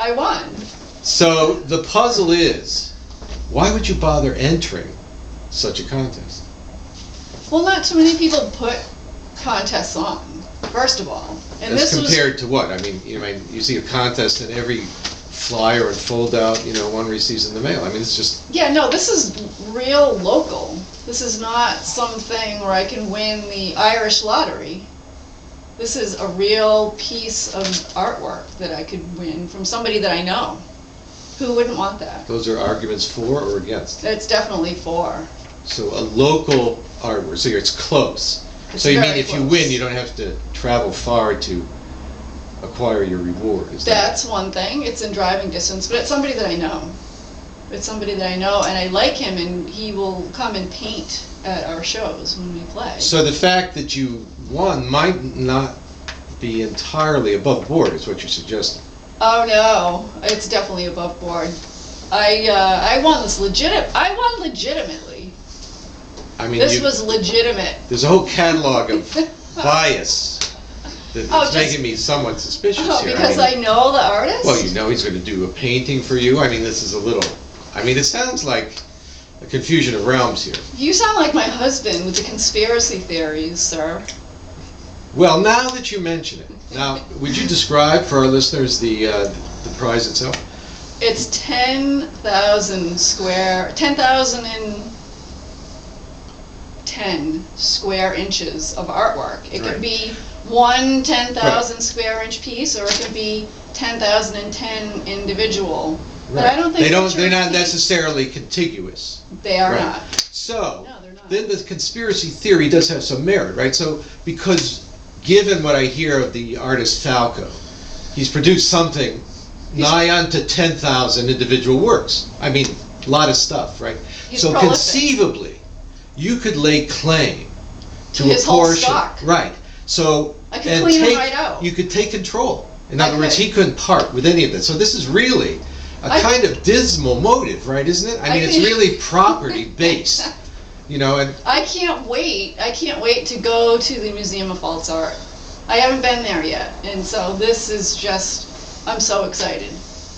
I won. So the puzzle is, why would you bother entering such a contest? Well, not too many people put contests on, first of all. And As this compared to what? I mean, you see a contest and every flyer and fold out, one receives in the mail. I mean, it's just... Yeah, no, this is real local. This is not something where I can win the Irish lottery. This is a real piece of artwork that I could win from somebody that I know. Who wouldn't want that? Those are arguments for or against? It's definitely for. So a local artwork, so it's close. It's so you mean very if you close. win, you don't have to travel far to acquire your reward? That's one thing. It's in driving distance, but it's somebody that I know. It's somebody that I know, and I like him, and he will come and paint at our shows when we play. So the fact that you won might not be entirely above board, is what you're suggesting. Oh no, it's definitely above board. I won this I won legitimately. I mean, This was legitimate. there's a whole catalog of bias that's making me somewhat suspicious Oh, here. because I know the artist? Well, he's going to do a painting for you. I mean, this is a little... I mean, it sounds like a confusion of realms here. You sound like my husband with the conspiracy theories, sir. Well, now that you mention it, now, would you describe for our listeners the prize itself? It's 10,010 square inches of artwork. It Right. could be one 10,000 Right. square inch piece, or it could be 10,010 individual. But Right. I don't think They're not necessarily contiguous. They are Right. not. So, No, they're not. then the conspiracy theory does have some merit, right? So, because given what I hear of the artist Falco, he's produced something nigh unto 10,000 individual works. I mean, a lot of stuff, right? He's So prolific. conceivably, you could lay claim to His a whole portion. stock. Right. So, I could clean him take, right out. you could take control. In I other words, could. he couldn't part with any of it. So this is really a kind of dismal motive, right, isn't it? I mean, it's think- really property-based, and I can't wait. I can't wait to go to the Museum of False Art. I haven't been there yet, and so this is just, I'm so excited.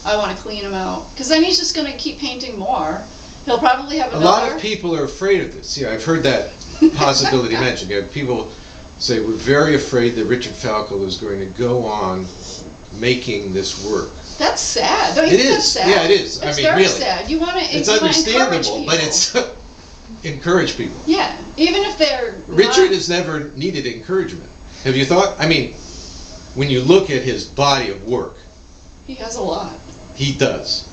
I want to clean him out, because then he's just going to keep painting more. He'll probably have a another. lot of people are afraid of this. Yeah, I've heard that possibility mentioned. People say, we're very afraid that Richard Falco is going to go on making this work. That's sad. Don't you It think is. that's sad? Yeah, it is. I It's mean, very really. sad. You want to It's understandable, but it's encourage people. Yeah, even if they're Richard not, has never needed encouragement. Have you thought? I mean, when you look at his body of work, he has a lot. he does.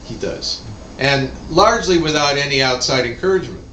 He does. And largely without any outside encouragement.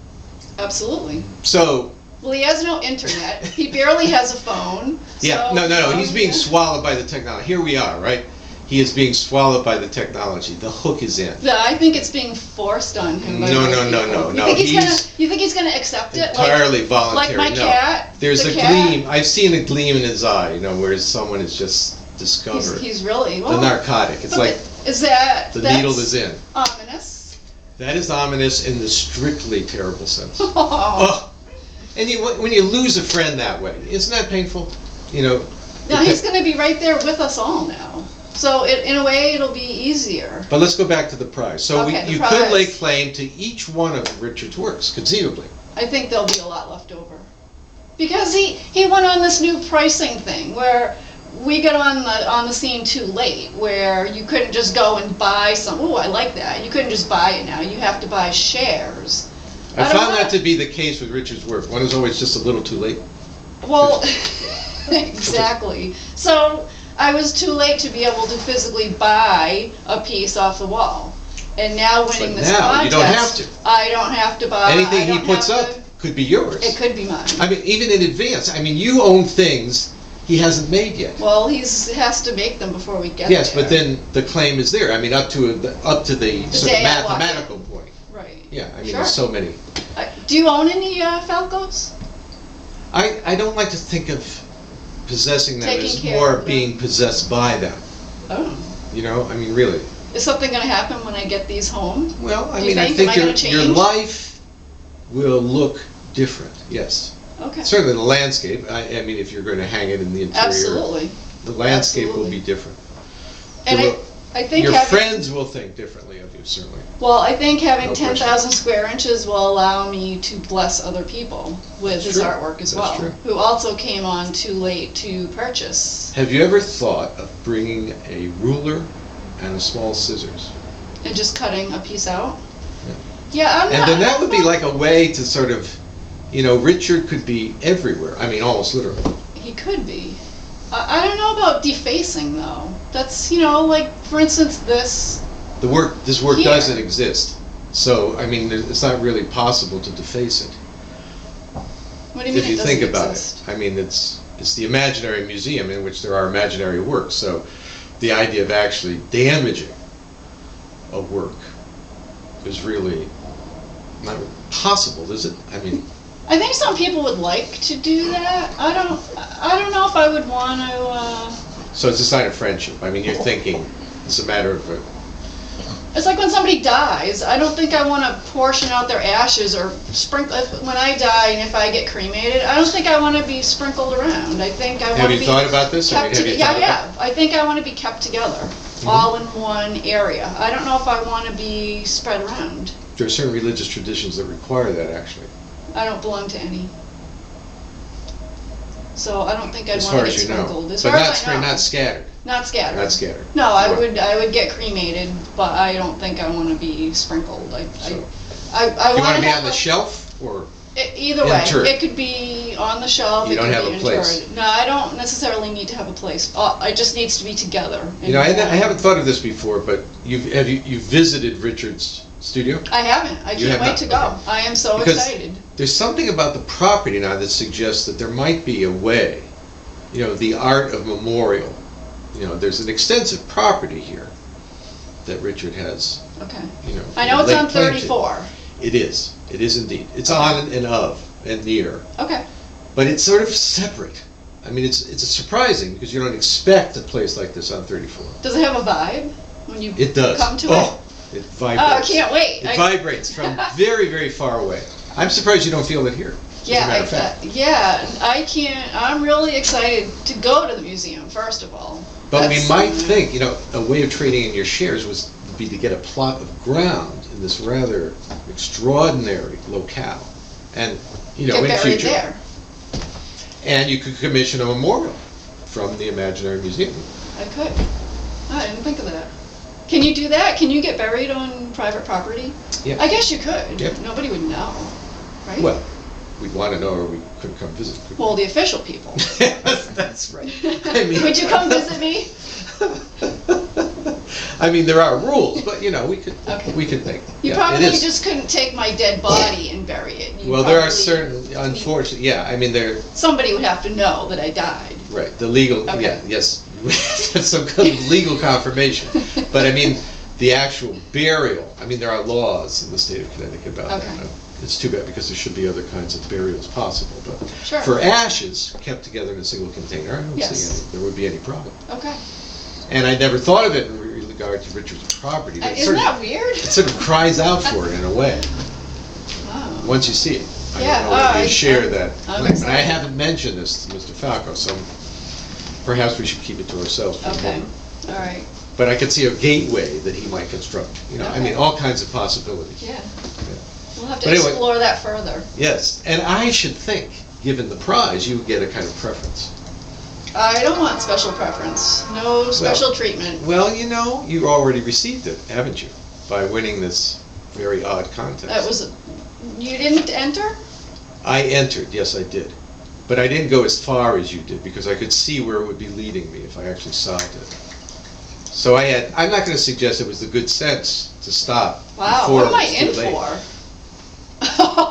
Absolutely. So, Well, he has no internet. He barely has a phone. yeah, so, no. He's being swallowed by the technology. Here we are, right? He is being swallowed by the technology. The hook is in. Yeah, I think it's being forced on him. By No, other no, no, people. no, You think he's you think he's gonna accept it? Entirely like voluntary. my no. cat. There's the a cat, gleam. I've seen a gleam in his eye, where someone has just discovered He's really the narcotic. It's like is that the that's needle is in. ominous? That is ominous in the strictly terrible sense. Oh. Oh. And when you lose a friend that way, isn't that painful? Now he's going to be right there with us all now. So in a way, it'll be easier. But let's go back to the prize. So Okay, the you prize. could lay claim to each one of Richard's works, conceivably. I think there'll be a lot left over. Because he went on this new pricing thing where we got on the scene too late, where you couldn't just go and buy some. Oh, I like that. You couldn't just buy it now. You have to buy shares. I don't found know. that to be the case with Richard's work. One is always just a little too late. Well, exactly. So I was too late to be able to physically buy a piece off the wall. And now winning But this now contest, you don't have to. I don't have to buy. Anything I he don't puts have up to- could be yours. It could be mine. I mean, even in advance. I mean, you own things he hasn't made yet. Well, he has to make them before we get Yes, there. but then the claim is there. I mean, up to the sort of day I walk in. mathematical point. Right. Yeah, I mean, Sure. there's so many. Do you own any Falcos? I don't like to think of possessing them Taking as care more of them. being possessed by them. Oh. I mean, really. Is something going to happen when I get these home? Well, I Do you mean, I think? think Am I gonna your change? life will look different, yes. Okay. Certainly the landscape, I mean, if you're going to hang it in the interior. Absolutely. The landscape will Absolutely. be different. And There I think Your having, friends will think differently of you, certainly. well, I think having No question. 10,000 square inches will allow me to bless other people with That's his true. artwork as That's well, true. who also came on too late to purchase. Have you ever thought of bringing a ruler and a small scissors? And just cutting a piece out? Yeah. Yeah, I'm not. And then that would be like a way to sort of, Richard could be everywhere. I mean, almost literally. He could be. I don't know about defacing though. That's, like, for instance, this. This work Here. doesn't exist. So, I mean, it's not really possible to deface it. What do you mean If you it doesn't think about exist? it. I mean, it's the imaginary museum in which there are imaginary works. So the idea of actually damaging a work is really not possible, is it? I mean, I think some people would like to do that. I don't know if I would want to. so it's a sign of friendship. I mean, you're thinking it's a matter of It's like when somebody dies. I don't think I want to portion out their ashes or sprinkle. When I die and if I get cremated, I don't think I want to be sprinkled around. I think I want to Have be. you thought about this? Kept Have you yeah, thought yeah. about I think I want to be kept together, all in one area. I don't know if I want to be spread around. There are certain religious traditions that require that, actually. I don't belong to any. So I don't think I'd As want far to get as you sprinkled. know. As But far not, as I know. not scattered. Not scattered. Not scattered. No, I Right. would get cremated, but I don't think I want to be sprinkled. I So, I you want want to be have on the shelf, or either way. interred? It could be on the shelf. You it don't could have be a place. interred. No, I don't necessarily need to have a place. It just needs to be together. I haven't thought of this before, but you've visited Richard's studio? I haven't. I You can't have wait not? to go. Okay. I am so Because excited. there's something about the property now that suggests that there might be a way, the art of memorial. There's an extensive property here that Richard has, Okay. I I know it's on claim to. 34. It is. It is indeed. It's on and of and near. Okay. But it's sort of separate. I mean, it's surprising because you don't expect a place like this on 34. Does it have a vibe when you It does. come to Oh, it? it vibrates. Oh, I can't wait. It vibrates from very, very far away. I'm surprised you don't feel it here. As a matter of fact. I can't. I'm really excited to go to the museum. First of all, But we That's might something. think, a way of trading in your shares would be to get a plot of ground in this rather extraordinary locale, and get in buried future, there. and you could commission a memorial from the Imaginary Museum. I could. Oh, I didn't think of that. Can you do that? Can you get buried on private property? Yeah. I guess you could. Yep. Nobody would know, right? Well, we'd want to know, or we couldn't come visit. could we? Well, the official people. That's right. I mean, Would you come visit me? I mean, there are rules, but we could Okay. think. You Yeah, probably it is. just couldn't take my dead body and bury it. You Well, there are probably- certain, unfortunately, yeah. I mean, there. Somebody would have to know that I died. Right, the legal, Okay. yeah, yes, some kind of legal confirmation. But I mean, the actual burial, I mean, there are laws in the state of Connecticut about Okay. that. It's too bad because there should be other kinds of burials possible, but Sure. for ashes kept together in a single container, I don't Yes. see there would be any problem. Okay. And I never thought of it in regard to Richard's property, but it Isn't sort of, that weird? it sort of cries out for it in a way, Wow. once you see it. I Yeah, don't know whether you I- share that. I'm And I excited. haven't mentioned this to Mr. Falco, so perhaps we should keep it to ourselves for a Okay. moment. All right. But I could see a gateway that he might construct, I Okay. mean, all kinds of possibilities. Yeah. We'll have to But anyway- explore that further. Yes, and I should think, given the prize, you would get a kind of preference. I don't want special preference. No special treatment. Well, you already received it, haven't you? By winning this very odd contest. That was. You didn't enter? I entered, yes, I did. But I didn't go as far as you did because I could see where it would be leading me if I actually solved it. So I'm not going to suggest it was the good sense to stop Wow. before What am I it was too in late. for?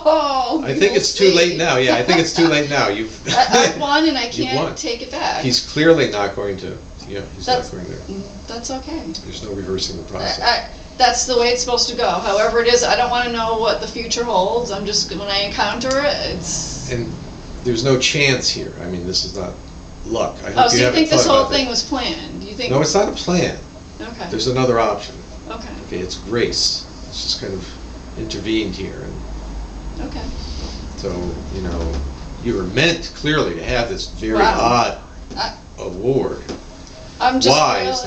Oh, I think it's too late now. Yeah, I think it's too late now. I won and I You've won. can't take it back. He's clearly not going to. Yeah, he's That's- not going there. That's okay. There's no reversing the process. That's the way it's supposed to go. However it is, I don't want to know what the future holds. I'm just, when I encounter it, it's... And there's no chance here. I mean, this is not luck. I Oh, hope so you you haven't think this thought whole about that. thing was planned? You think... No, it's not a plan. Okay, There's another option. okay, Okay, it's grace. It's just kind of intervened here, and okay. so you were meant clearly to have this very Wow. odd I- award. I'm just why is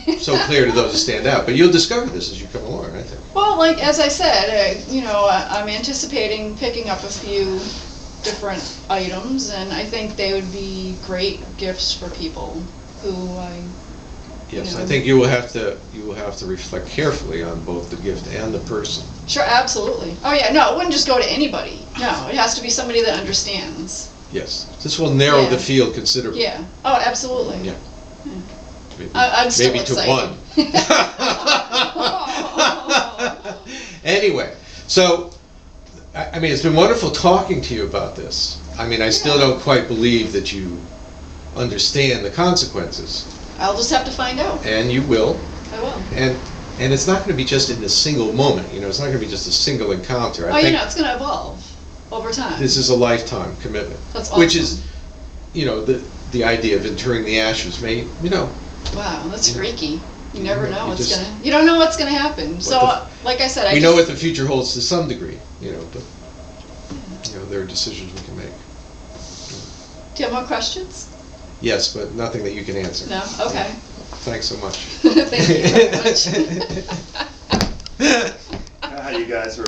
not so clear to those that stand out. But you'll discover this as you come along, I think. Well, like, as I said, I'm anticipating picking up a few different items, and I think they would be great gifts for people who Yes, I think you will have to reflect carefully on both the gift and the person. Sure, absolutely. Oh yeah, no, it wouldn't just go to anybody. No, it has to be somebody that understands. Yes, this will narrow the Yeah. field considerably. Yeah. Oh, absolutely. Yeah. Maybe, I'm still maybe to excited. one. Anyway, so I mean, it's been wonderful talking to you about this. I mean, I still don't quite believe that you understand the consequences, I'll just have to find out. and you will. I will. And it's not going to be just in a single moment. It's not going to be just a single encounter. I Oh, think it's going to evolve over time. this is a lifetime commitment. That's awesome. Which is, the idea of interring the ashes may, Wow, that's freaky. You never know You what's just- gonna. You don't know what's gonna happen. So, like I said, we know what the future holds to some degree, but there are decisions we can make. Do you have more questions? Yes, but nothing that you can answer. No. Okay. Thanks so much. Thank you very much. You guys are